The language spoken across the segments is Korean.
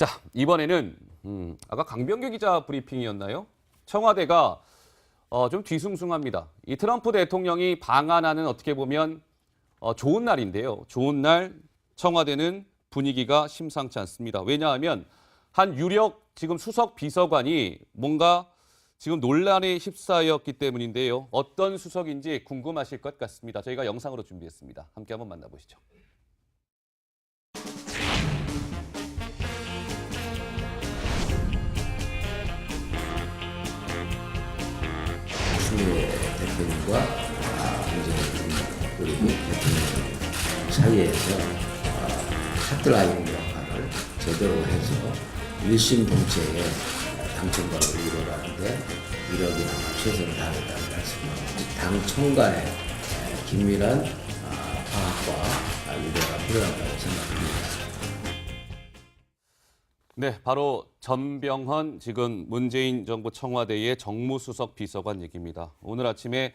자, 이번에는 아까 강병규 기자 브리핑이었나요? 청와대가 좀 뒤숭숭합니다. 이 트럼프 대통령이 방한하는 어떻게 보면 좋은 날인데요. 좋은 날 청와대는 분위기가 심상치 않습니다. 왜냐하면 한 유력 지금 수석 비서관이 뭔가 지금 논란에 휩싸였기 때문인데요. 어떤 수석인지 궁금하실 것 같습니다. 저희가 영상으로 준비했습니다. 함께 한번 만나보시죠. 추미애 대표님과 문재인 우리 대통령 사이에서 핫라인 역할을 제대로 해서 일심 동체의 당청과를 이루어가는데 이력이나 최선을 다했다는 말씀입니다. 당청과의 긴밀한 파악과 유대가 필요하다고 생각합니다. 네, 바로 전병헌 지금 문재인 정부 청와대의 정무수석 비서관 얘기입니다. 오늘 아침에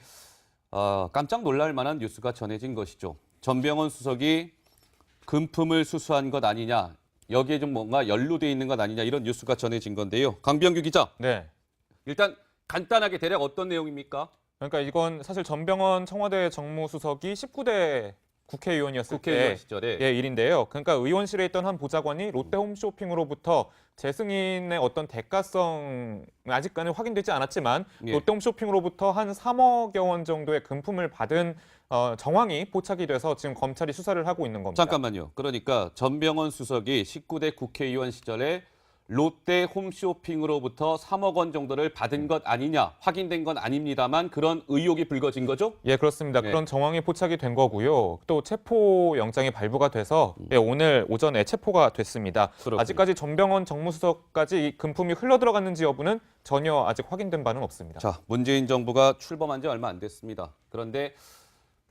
깜짝 놀랄 만한 뉴스가 전해진 것이죠. 전병헌 수석이 금품을 수수한 것 아니냐, 여기에 좀 뭔가 연루돼 있는 것 아니냐 이런 뉴스가 전해진 건데요. 강병규 기자. 네. 일단 간단하게 대략 어떤 내용입니까? 그러니까 이건 사실 전병헌 청와대 정무수석이 19대 국회의원이었을 국회의원 때 시절에. 예, 일인데요. 그러니까 의원실에 있던 한 보좌관이 롯데홈쇼핑으로부터 재승인의 어떤 대가성 아직까지는 확인되지 않았지만 예. 롯데홈쇼핑으로부터 한 3억여 원 정도의 금품을 받은 정황이 포착이 돼서 지금 검찰이 수사를 하고 있는 겁니다. 잠깐만요. 그러니까 전병헌 수석이 19대 국회의원 시절에 롯데 홈쇼핑으로부터 3억 원 정도를 받은 것 아니냐, 확인된 건 아닙니다만 그런 의혹이 불거진 거죠? 예, 그렇습니다. 네. 그런 정황이 포착이 된 거고요. 또 체포 영장이 발부가 돼서 예, 오늘 오전에 체포가 됐습니다. 그렇군요. 아직까지 전병헌 정무수석까지 이 금품이 흘러들어갔는지 여부는 전혀 아직 확인된 바는 없습니다. 자, 문재인 정부가 출범한 지 얼마 안 됐습니다. 그런데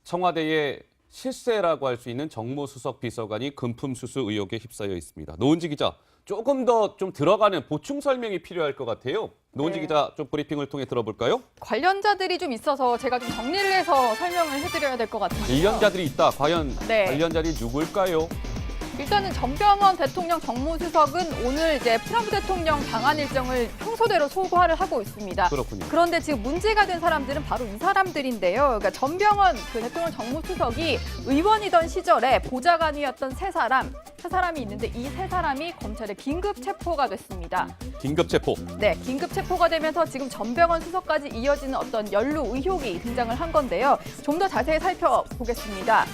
청와대의 실세라고 할 수 있는 정무수석 비서관이 금품 수수 의혹에 휩싸여 있습니다. 노은지 기자, 조금 더 좀 들어가는 보충 설명이 필요할 것 같아요. 노은지 네. 기자 좀 브리핑을 통해 들어볼까요? 관련자들이 좀 있어서 제가 좀 정리를 해서 설명을 해드려야 될 것 같은데요. 관련자들이 있다. 과연 네. 관련자들이 누굴까요? 일단은 전병헌 대통령 정무수석은 오늘 이제 트럼프 대통령 방한 일정을 평소대로 소화를 하고 있습니다. 그렇군요. 그런데 지금 문제가 된 사람들은 바로 이 사람들인데요. 그러니까 전병헌 그 대통령 정무수석이 의원이던 시절에 보좌관이었던 세 사람이 있는데 이 세 사람이 검찰에 긴급 체포가 됐습니다. 긴급 체포. 네, 긴급 체포가 되면서 지금 전병헌 수석까지 이어지는 어떤 연루 의혹이 등장을 한 건데요. 좀 더 자세히 살펴보겠습니다.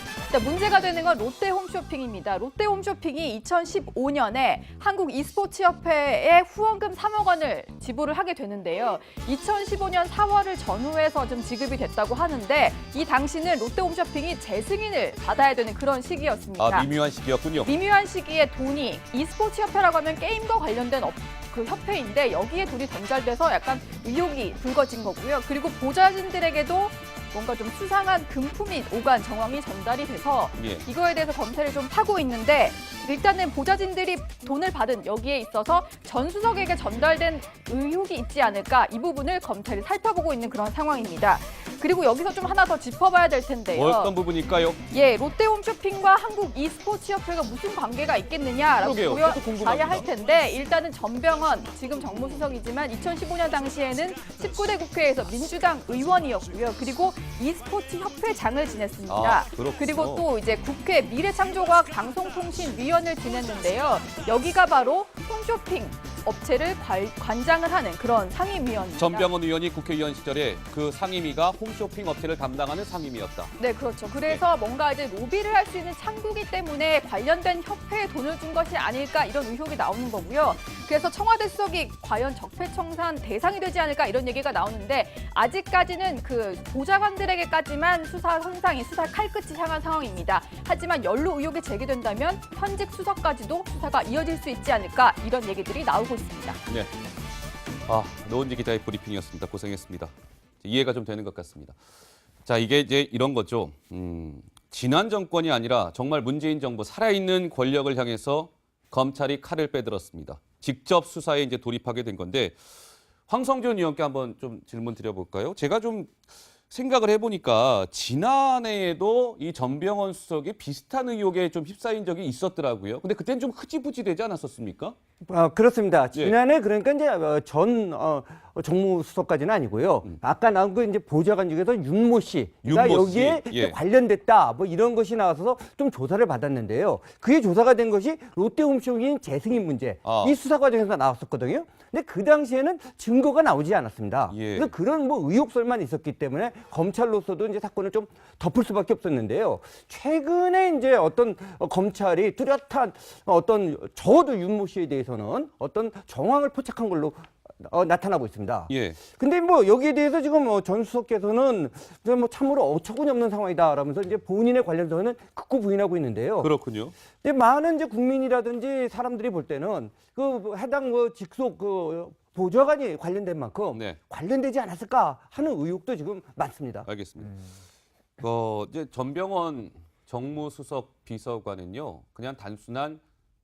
문제가 되는 건 롯데홈쇼핑입니다. 롯데홈쇼핑이 2015년에 한국 e스포츠협회에 후원금 3억 원을 지불을 하게 되는데요. 2015년 4월을 전후해서 좀 지급이 됐다고 하는데 이 당시는 롯데홈쇼핑이 재승인을 받아야 되는 그런 시기였습니다. 미묘한 시기였군요. 미묘한 시기에 돈이 e스포츠협회라고 하면 게임과 관련된 그 협회인데 여기에 돈이 전달돼서 약간 의혹이 불거진 거고요. 그리고 보좌진들에게도 뭔가 좀 수상한 금품이 오간 정황이 전달이 돼서 예. 이거에 대해서 검찰이 좀 하고 있는데 일단은 보좌진들이 돈을 받은 여기에 있어서 전 수석에게 전달된 의혹이 있지 않을까 이 부분을 검찰이 살펴보고 있는 그런 상황입니다. 그리고 여기서 좀 하나 더 짚어봐야 될 텐데요. 어떤 부분일까요? 예, 롯데홈쇼핑과 한국 e스포츠협회가 무슨 관계가 있겠느냐라고 그러게요. 저도 궁금합니다. 보여봐야 할 텐데 일단은 전병헌 지금 정무수석이지만 2015년 당시에는 19대 국회에서 민주당 의원이었고요. 그리고 e스포츠협회장을 지냈습니다. 그렇군요. 그리고 또 이제 국회 미래창조과학 방송통신위원을 지냈는데요. 여기가 바로 홈쇼핑 업체를 관장을 하는 그런 상임위원입니다. 전병헌 의원이 국회의원 시절에 그 상임위가 홈쇼핑 업체를 담당하는 상임위였다. 네, 그렇죠. 그래서 뭔가 이제 로비를 할 수 있는 창구기 때문에 관련된 협회에 돈을 준 것이 아닐까 이런 의혹이 나오는 거고요. 그래서 청와대 수석이 과연 적폐청산 대상이 되지 않을까 이런 얘기가 나오는데 아직까지는 그 보좌관들에게까지만 수사 선상이 수사 칼끝이 향한 상황입니다. 하지만 연루 의혹이 제기된다면 현직 수석까지도 수사가 이어질 수 있지 않을까 이런 얘기들이 나오고 있습니다. 네. 노은지 기자의 브리핑이었습니다. 고생했습니다. 이해가 좀 되는 것 같습니다. 자, 이게 이제 이런 거죠. 지난 정권이 아니라 정말 문재인 정부 살아있는 권력을 향해서 검찰이 칼을 빼들었습니다. 직접 수사에 이제 돌입하게 된 건데 황성준 의원께 한번 좀 질문 드려볼까요? 제가 좀 생각을 해보니까 지난해에도 이 전병헌 수석이 비슷한 의혹에 좀 휩싸인 적이 있었더라고요. 근데 그때는 좀 흐지부지되지 않았었습니까? 그렇습니다. 예. 지난해 그러니까 이제 정무수석까지는 아니고요. 아까 나온 그 이제 보좌관 중에서 윤모 씨가 윤모 씨. 여기에 예. 관련됐다 뭐 이런 것이 나와서 좀 조사를 받았는데요. 그게 조사가 된 것이 롯데홈쇼핑 재승인 문제 아. 이 수사 과정에서 나왔었거든요. 근데 그 당시에는 증거가 나오지 않았습니다. 예. 그래서 그런 뭐 의혹설만 있었기 때문에 검찰로서도 이제 사건을 좀 덮을 수밖에 없었는데요. 최근에 이제 어떤 검찰이 뚜렷한 어떤 적어도 윤모 씨에 대해서는 어떤 정황을 포착한 걸로 나타나고 있습니다. 예. 근데 뭐 여기에 대해서 지금 전 수석께서는 뭐 참으로 어처구니 없는 상황이다라면서 이제 본인의 관련해서는 극구 부인하고 있는데요. 그렇군요. 근데 많은 이제 국민이라든지 사람들이 볼 때는 그 해당 직속 보좌관이 관련된 만큼 네. 관련되지 않았을까 하는 의혹도 지금 많습니다. 알겠습니다. 이제 전병헌 정무수석 비서관은요, 그냥 단순한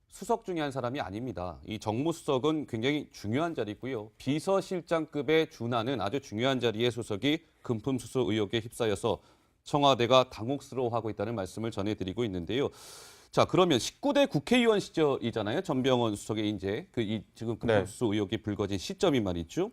수석 중에 한 사람이 아닙니다. 이 정무수석은 굉장히 중요한 자리고요. 비서실장급에 준하는 아주 중요한 자리의 수석이 금품수수 의혹에 휩싸여서 청와대가 당혹스러워하고 있다는 말씀을 전해드리고 있는데요. 자, 그러면 19대 국회의원 시절이잖아요. 전병헌 수석의 이제 지금 금품수수 의혹이 불거진 시점이 말이죠.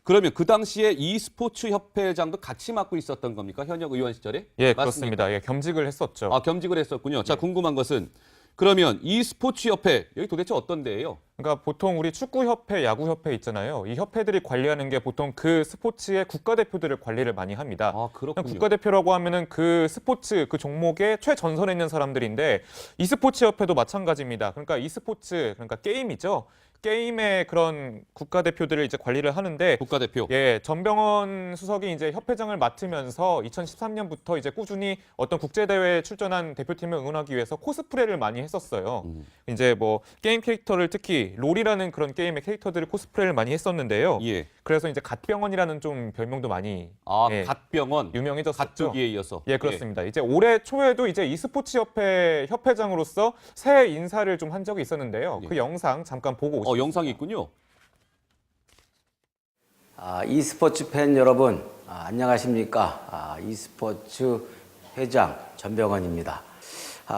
그러면 그 당시에 e스포츠 협회장도 같이 맡고 있었던 겁니까? 현역 의원 시절에? 예, 맞습니까? 그렇습니다. 예, 겸직을 했었죠. 아, 겸직을 했었군요. 자, 궁금한 것은 그러면 e스포츠 협회 여기 도대체 어떤 데예요? 그러니까 보통 우리 축구협회, 야구협회 있잖아요. 이 협회들이 관리하는 게 보통 그 스포츠의 국가대표들을 관리를 많이 합니다. 아, 그렇군요. 국가대표라고 하면은 그 스포츠, 그 종목의 최전선에 있는 사람들인데 e스포츠 협회도 마찬가지입니다. 그러니까 e스포츠, 그러니까 게임이죠. 게임의 그런 국가대표들을 이제 관리를 하는데 국가대표. 예, 전병헌 수석이 이제 협회장을 맡으면서 2013년부터 이제 꾸준히 어떤 국제대회에 출전한 대표팀을 응원하기 위해서 코스프레를 많이 했었어요. 이제 뭐 게임 캐릭터를 특히 롤이라는 그런 게임의 캐릭터들을 코스프레를 많이 했었는데요. 예. 그래서 이제 갓병헌이라는 좀 별명도 많이 아, 예, 갓병헌. 유명해졌었죠. 갓두기에 이어서. 예, 그렇습니다. 이제 올해 초에도 이제 e스포츠 협회 협회장으로서 새 인사를 좀 한 적이 있었는데요. 예. 그 영상 잠깐 보고 오시죠. 영상이 있군요. e스포츠 팬 여러분, 안녕하십니까. e스포츠 회장 전병헌입니다.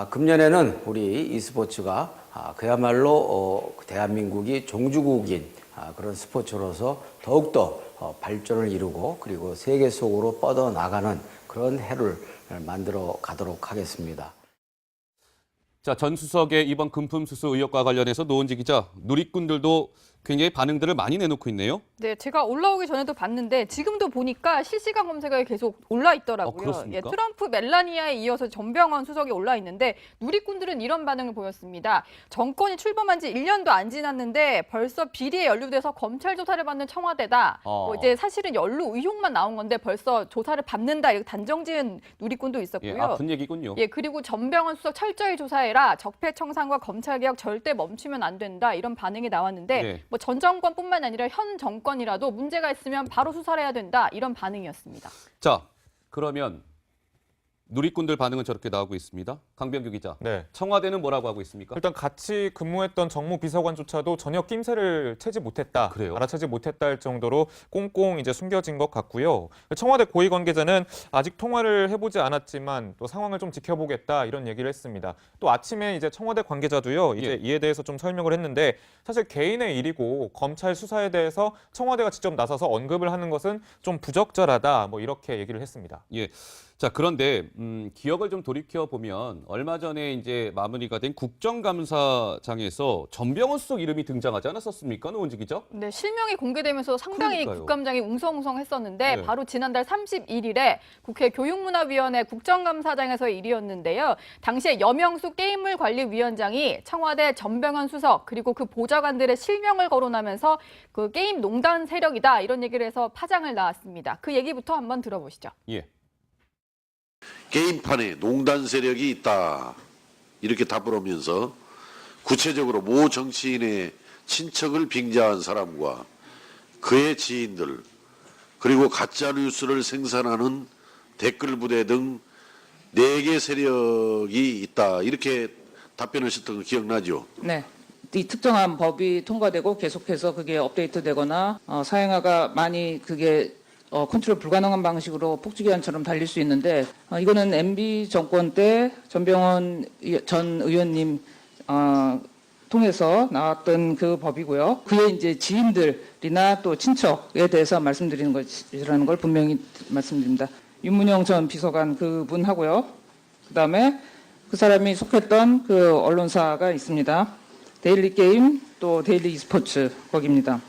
금년에는 우리 e스포츠가 그야말로 대한민국이 종주국인 그런 스포츠로서 더욱더 발전을 이루고 그리고 세계 속으로 뻗어나가는 그런 해를 만들어 가도록 하겠습니다. 자, 전 수석의 이번 금품수수 의혹과 관련해서 노은지 기자, 누리꾼들도 굉장히 반응들을 많이 내놓고 있네요. 네, 제가 올라오기 전에도 봤는데 지금도 보니까 실시간 검색어에 계속 올라 있더라고요. 그렇습니까? 트럼프 멜라니아에 이어서 전병헌 수석이 올라 있는데 누리꾼들은 이런 반응을 보였습니다. 정권이 출범한 지 1년도 안 지났는데 벌써 비리에 연루돼서 검찰 조사를 받는 청와대다. 이제 사실은 연루 의혹만 나온 건데 벌써 조사를 받는다 이렇게 단정지은 누리꾼도 있었고요. 예, 아픈 얘기군요. 예, 그리고 전병헌 수석 철저히 조사해라. 적폐청산과 검찰개혁 절대 멈추면 안 된다. 이런 반응이 나왔는데 네. 뭐 전 정권뿐만 아니라 현 정권이라도 문제가 있으면 바로 수사를 해야 된다. 이런 반응이었습니다. 자, 그러면 누리꾼들 반응은 저렇게 나오고 있습니다. 강병규 기자. 네. 청와대는 뭐라고 하고 있습니까? 일단 같이 근무했던 정무비서관조차도 전혀 낌새를 채지 못했다. 그래요? 알아채지 못했다 할 정도로 꽁꽁 이제 숨겨진 것 같고요. 청와대 고위 관계자는 아직 통화를 해보지 않았지만 또 상황을 좀 지켜보겠다 이런 얘기를 했습니다. 또 아침에 이제 청와대 관계자도요. 이제 이에 대해서 좀 설명을 했는데 사실 개인의 일이고 검찰 수사에 대해서 청와대가 직접 나서서 언급을 하는 것은 좀 부적절하다. 뭐 이렇게 얘기를 했습니다. 예. 자, 그런데 기억을 좀 돌이켜 보면 얼마 전에 이제 마무리가 된 국정감사장에서 전병헌 수석 이름이 등장하지 않았었습니까, 노은지 기자? 네, 실명이 공개되면서 상당히 그러니까요. 국감장이 웅성웅성했었는데 네. 바로 지난달 31일에 국회 교육문화위원회 국정감사장에서의 일이었는데요. 당시에 여명수 게임물관리위원장이 청와대 전병헌 수석 그리고 그 보좌관들의 실명을 거론하면서 그 게임 농단 세력이다 이런 얘기를 해서 파장을 낳았습니다. 그 얘기부터 한번 들어보시죠. 예. 게임판에 농단 세력이 있다 이렇게 답을 하면서 구체적으로 모 정치인의 친척을 빙자한 사람과 그의 지인들 그리고 가짜뉴스를 생산하는 댓글 부대 등 4개 세력이 있다 이렇게 답변하셨던 거 기억나죠? 네. 이 특정한 법이 통과되고 계속해서 그게 업데이트되거나 사행화가 많이 그게 컨트롤 불가능한 방식으로 폭주기한처럼 달릴 수 있는데 이거는 MB 정권 때 전병헌 전 의원님 통해서 나왔던 그 법이고요. 그의 이제 지인들이나 또 친척에 대해서 말씀드리는 것이라는 걸 분명히 말씀드립니다. 윤문영 전 비서관 그분하고요. 그다음에 그 사람이 속했던 그 언론사가 있습니다. 데일리 게임 또 데일리 e스포츠 거기입니다.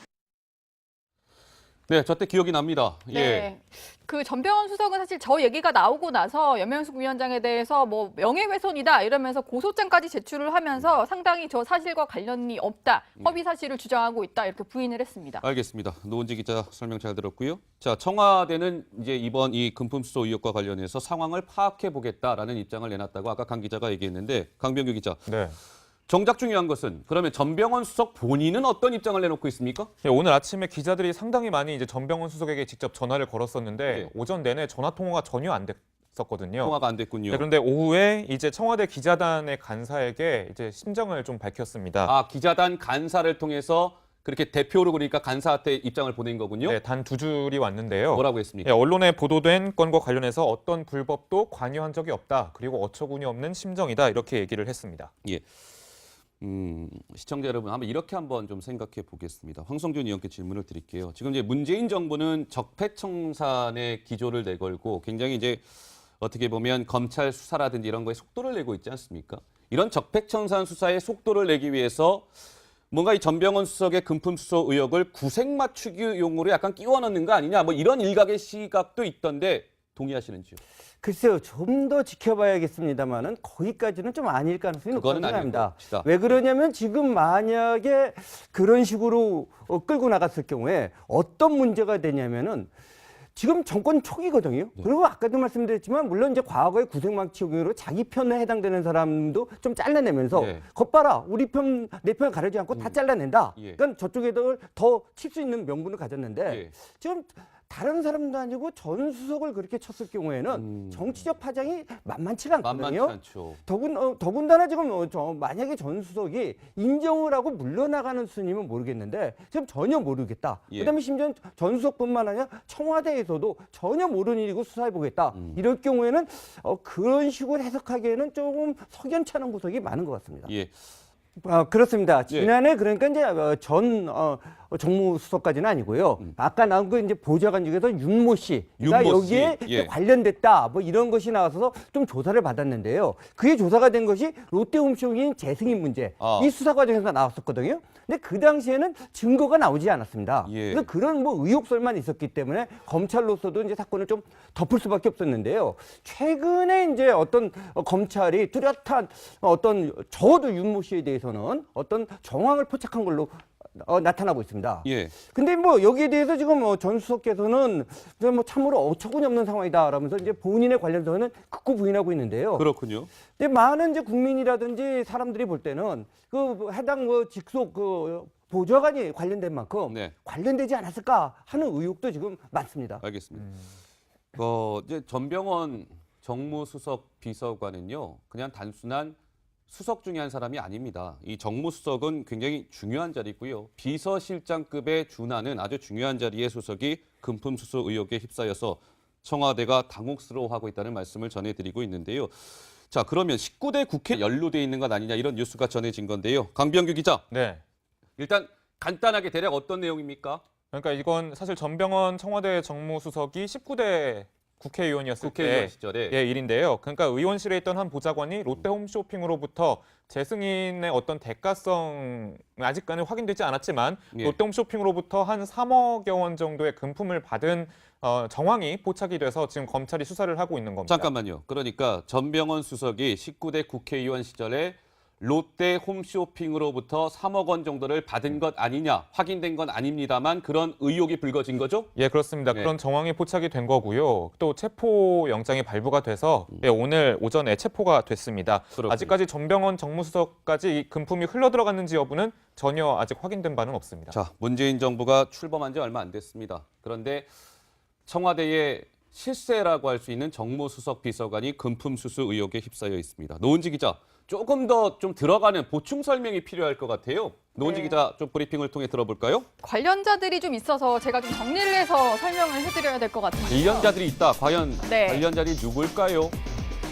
네, 저 때 기억이 납니다. 예. 네. 그 전병헌 수석은 사실 저 얘기가 나오고 나서 염영숙 위원장에 대해서 뭐 명예훼손이다 이러면서 고소장까지 제출을 하면서 상당히 저 사실과 관련이 없다, 허위 사실을 주장하고 있다 이렇게 부인을 했습니다. 알겠습니다. 노은지 기자 설명 잘 들었고요. 자, 청와대는 이제 이번 이 금품수수 의혹과 관련해서 상황을 파악해 보겠다라는 입장을 내놨다고 아까 강 기자가 얘기했는데 강병규 기자. 네. 정작 중요한 것은 그러면 전병헌 수석 본인은 어떤 입장을 내놓고 있습니까? 예, 오늘 아침에 기자들이 상당히 많이 이제 전병헌 수석에게 직접 전화를 걸었었는데 네. 오전 내내 전화 통화가 전혀 안 됐었거든요. 통화가 안 됐군요. 네, 그런데 오후에 이제 청와대 기자단의 간사에게 이제 심정을 좀 밝혔습니다. 아, 기자단 간사를 통해서 그렇게 대표로 그러니까 간사한테 입장을 보낸 거군요. 네, 단 두 줄이 왔는데요. 뭐라고 했습니까? 예, 언론에 보도된 건과 관련해서 어떤 불법도 관여한 적이 없다. 그리고 어처구니 없는 심정이다. 이렇게 얘기를 했습니다. 예. 시청자 여러분, 한번 좀 생각해 보겠습니다. 황성준 의원께 질문을 드릴게요. 지금 이제 문재인 정부는 적폐청산의 기조를 내걸고 굉장히 이제 어떻게 보면 검찰 수사라든지 이런 거에 속도를 내고 있지 않습니까? 이런 적폐청산 수사에 속도를 내기 위해서 뭔가 이 전병헌 수석의 금품수수 의혹을 구색 맞추기용으로 약간 끼워 넣는 거 아니냐, 뭐 이런 일각의 시각도 있던데 동의하시는지요? 글쎄요, 좀 더 지켜봐야겠습니다만은 거기까지는 좀 아닐 가능성이 그거는 높다고 아닐 것 생각합니다. 같습니다. 왜 그러냐면 지금 만약에 그런 식으로 끌고 나갔을 경우에 어떤 문제가 되냐면은 지금 정권 초기거든요. 그리고 아까도 말씀드렸지만 물론 이제 과거의 구색망치용으로 자기 편에 해당되는 사람도 좀 잘라내면서 예. 겉봐라 우리 편 내 편 가르지 않고 다 잘라낸다. 예. 그러니까 저쪽에도 더 칠 수 있는 명분을 가졌는데 예. 지금 다른 사람도 아니고 전 수석을 그렇게 쳤을 경우에는 정치적 파장이 만만치가 만만치 않거든요. 않죠. 더군다나 지금 만약에 전 수석이 인정을 하고 물러나가는 수준이면 모르겠는데 지금 전혀 모르겠다. 예. 그다음에 심지어 전 수석뿐만 아니라 청와대에서도 전혀 모르는 일이고 수사해보겠다. 이럴 경우에는 그런 식으로 해석하기에는 조금 석연찮은 구석이 많은 것 같습니다. 예. 그렇습니다. 지난해 그러니까 이제 전 정무수석까지는 아니고요. 아까 나온 그 이제 보좌관 중에서 윤모 씨가 윤모 여기에 씨. 예. 관련됐다 뭐 이런 것이 나와서 좀 조사를 받았는데요. 그게 조사가 된 것이 롯데홈쇼핑 재승인 문제 이 수사 과정에서 나왔었거든요. 근데 그 당시에는 증거가 나오지 않았습니다. 예. 그래서 그런 뭐 의혹설만 있었기 때문에 검찰로서도 이제 사건을 좀 덮을 수밖에 없었는데요. 최근에 이제 어떤 검찰이 뚜렷한 어떤 적어도 윤모 씨에 대해서는 어떤 정황을 포착한 걸로 나타나고 있습니다. 예. 근데 뭐 여기에 대해서 지금 전 수석께서는 뭐 참으로 어처구니 없는 상황이다라면서 이제 본인에 관련해서는 극구 부인하고 있는데요. 그렇군요. 근데 많은 이제 국민이라든지 사람들이 볼 때는 그 해당 직속 그 보좌관이 관련된 만큼 네. 관련되지 않았을까 하는 의혹도 지금 많습니다. 알겠습니다. 이제 전병헌 정무수석 비서관은요, 그냥 단순한 수석 중에 한 사람이 아닙니다. 이 정무수석은 굉장히 중요한 자리고요. 비서실장급에 준하는 아주 중요한 자리의 수석이 금품수수 의혹에 휩싸여서 청와대가 당혹스러워하고 있다는 말씀을 전해드리고 있는데요. 자, 그러면 19대 국회 연루돼 있는 것 아니냐 이런 뉴스가 전해진 건데요. 강병규 기자, 네. 일단 간단하게 대략 어떤 내용입니까? 그러니까 이건 사실 전병헌 청와대 정무수석이 19대 국회의원이었을 국회의원 때 시절에 예, 일인데요. 그러니까 의원실에 있던 한 보좌관이 롯데홈쇼핑으로부터 재승인의 어떤 대가성 아직까지 확인되지 않았지만 예. 롯데홈쇼핑으로부터 한 3억여 원 정도의 금품을 받은 정황이 포착이 돼서 지금 검찰이 수사를 하고 있는 겁니다. 잠깐만요. 그러니까 전병헌 수석이 19대 국회의원 시절에 롯데 홈쇼핑으로부터 3억 원 정도를 받은 것 아니냐, 확인된 건 아닙니다만 그런 의혹이 불거진 거죠? 예, 그렇습니다. 네. 그런 정황이 포착이 된 거고요. 또 체포 영장이 발부가 돼서 예, 오늘 오전에 체포가 됐습니다. 그렇군요. 아직까지 전병헌 정무수석까지 이 금품이 흘러 들어갔는지 여부는 전혀 아직 확인된 바는 없습니다. 자, 문재인 정부가 출범한 지 얼마 안 됐습니다. 그런데 청와대의 실세라고 할 수 있는 정무수석 비서관이 금품수수 의혹에 휩싸여 있습니다. 노은지 기자, 조금 더 좀 들어가는 보충 설명이 필요할 것 같아요. 노은지 네. 기자 좀 브리핑을 통해 들어볼까요? 관련자들이 좀 있어서 제가 좀 정리를 해서 설명을 해드려야 될 것 같아요. 관련자들이 있다. 과연 네. 관련자들이 누굴까요?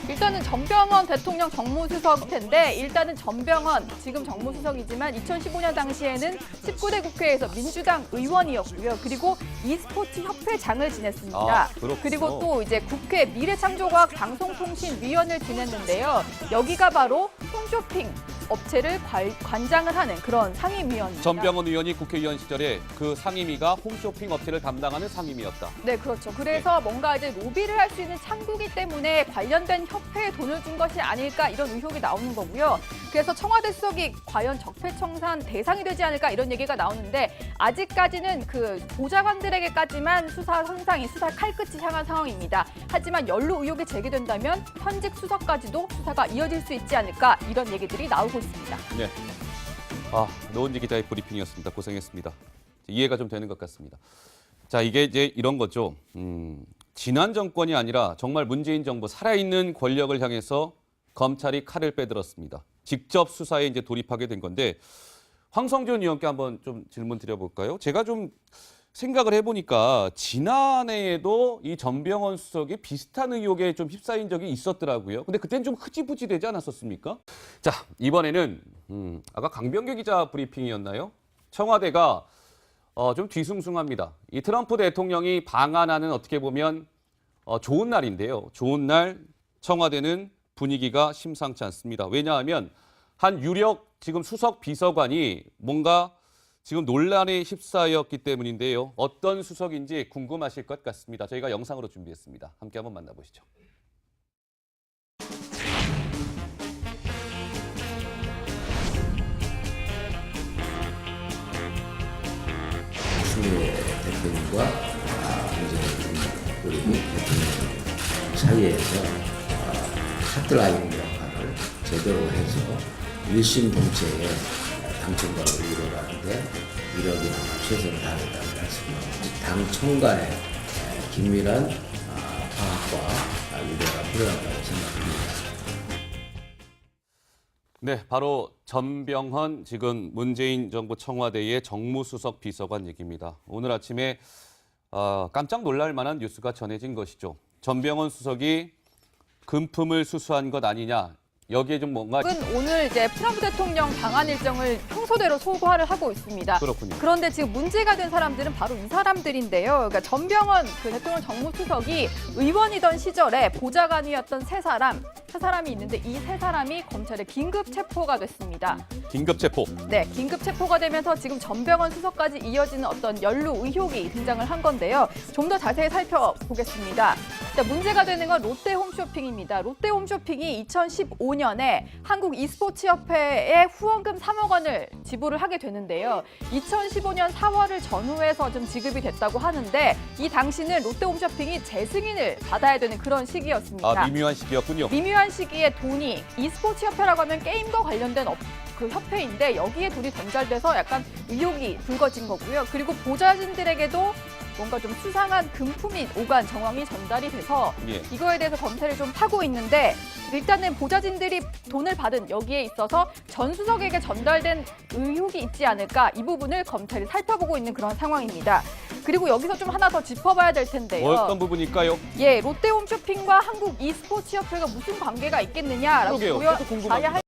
일단은 전병헌 대통령 정무수석 텐데 일단은 전병헌 지금 정무수석이지만 2015년 당시에는 19대 국회에서 민주당 의원이었고요. 그리고 e스포츠 협회장을 지냈습니다. 아, 그렇군요. 그리고 또 이제 국회 미래창조과학 방송통신위원을 지냈는데요. 여기가 바로 홈쇼핑 업체를 관장을 하는 그런 상임위원입니다. 전병헌 의원이 국회의원 시절에 그 상임위가 홈쇼핑 업체를 담당하는 상임위였다. 네, 그렇죠. 그래서 뭔가 이제 로비를 할 수 있는 창구기 때문에 관련된 협회에 돈을 준 것이 아닐까 이런 의혹이 나오는 거고요. 그래서 청와대 수석이 과연 적폐청산 대상이 되지 않을까 이런 얘기가 나오는데 아직까지는 그 보좌관들에게까지만 수사 상상이 수사 칼끝이 향한 상황입니다. 하지만 연루 의혹이 제기된다면 현직 수석까지도 수사가 이어질 수 있지 않을까 이런 얘기들이 나오고 있습니다. 네. 노은지 기자의 브리핑이었습니다. 고생했습니다. 이해가 좀 되는 것 같습니다. 자, 이게 이제 이런 거죠. 지난 정권이 아니라 정말 문재인 정부 살아있는 권력을 향해서 검찰이 칼을 빼들었습니다. 직접 수사에 이제 돌입하게 된 건데 황성준 의원께 한번 좀 질문 드려볼까요? 제가 좀 생각을 해보니까 지난해에도 이 전병헌 수석이 비슷한 의혹에 좀 휩싸인 적이 있었더라고요. 근데 그때는 좀 흐지부지되지 않았었습니까? 자, 이번에는 아까 강병규 기자 브리핑이었나요? 청와대가 좀 뒤숭숭합니다. 이 트럼프 대통령이 방한하는 어떻게 보면 좋은 날인데요. 좋은 날 청와대는 분위기가 심상치 않습니다. 왜냐하면 한 유력 지금 수석 비서관이 뭔가 지금 논란에 휩싸였기 때문인데요. 어떤 수석인지 궁금하실 것 같습니다. 저희가 영상으로 준비했습니다. 함께 한번 만나보시죠. 추미애 대표님과 문재인 우리 대통령 사이에서 핫라인 역할을 제대로 해서 일심 동체의 당청과를 이루어가는데 이력이나 최선을 다하겠다는 말씀입니다. 당 청간의 긴밀한 파악과 유대가 필요하다고 생각합니다. 네, 바로 전병헌 지금 문재인 정부 청와대의 정무수석 비서관 얘기입니다. 오늘 아침에 깜짝 놀랄 만한 뉴스가 전해진 것이죠. 전병헌 수석이 금품을 수수한 것 아니냐. 여기에 좀 뭔가 오늘 이제 트럼프 대통령 방한 일정을 평소대로 소화를 하고 있습니다. 그렇군요. 그런데 지금 문제가 된 사람들은 바로 이 사람들인데요. 그러니까 전병헌 그 대통령 정무수석이 의원이던 시절에 보좌관이었던 세 사람이 있는데 이 세 사람이 검찰에 긴급 체포가 됐습니다. 긴급 체포. 네, 긴급 체포가 되면서 지금 전병헌 수석까지 이어지는 어떤 연루 의혹이 등장을 한 건데요. 좀 더 자세히 살펴보겠습니다. 문제가 되는 건 롯데홈쇼핑입니다. 롯데홈쇼핑이 2015년에 한국 e스포츠협회에 후원금 3억 원을 지불을 하게 되는데요. 2015년 4월을 전후해서 좀 지급이 됐다고 하는데 이 당시는 롯데홈쇼핑이 재승인을 받아야 되는 그런 시기였습니다. 미묘한 시기였군요. 미묘한 시기에 돈이 e스포츠협회라고 하면 게임과 관련된 그 협회인데 여기에 돈이 전달돼서 약간 의혹이 불거진 거고요. 그리고 보좌진들에게도 뭔가 좀 수상한 금품이 오간 정황이 전달이 돼서 예. 이거에 대해서 검찰이 좀 파고 있는데 일단은 보좌진들이 돈을 받은 여기에 있어서 전 수석에게 전달된 의혹이 있지 않을까 이 부분을 검찰이 살펴보고 있는 그런 상황입니다. 그리고 여기서 좀 하나 더 짚어봐야 될 텐데요. 어떤 부분일까요? 예, 롯데홈쇼핑과 한국 e스포츠협회가 무슨 관계가 있겠느냐라고 그러게요. 보여 저도 궁금합니다. 봐야 할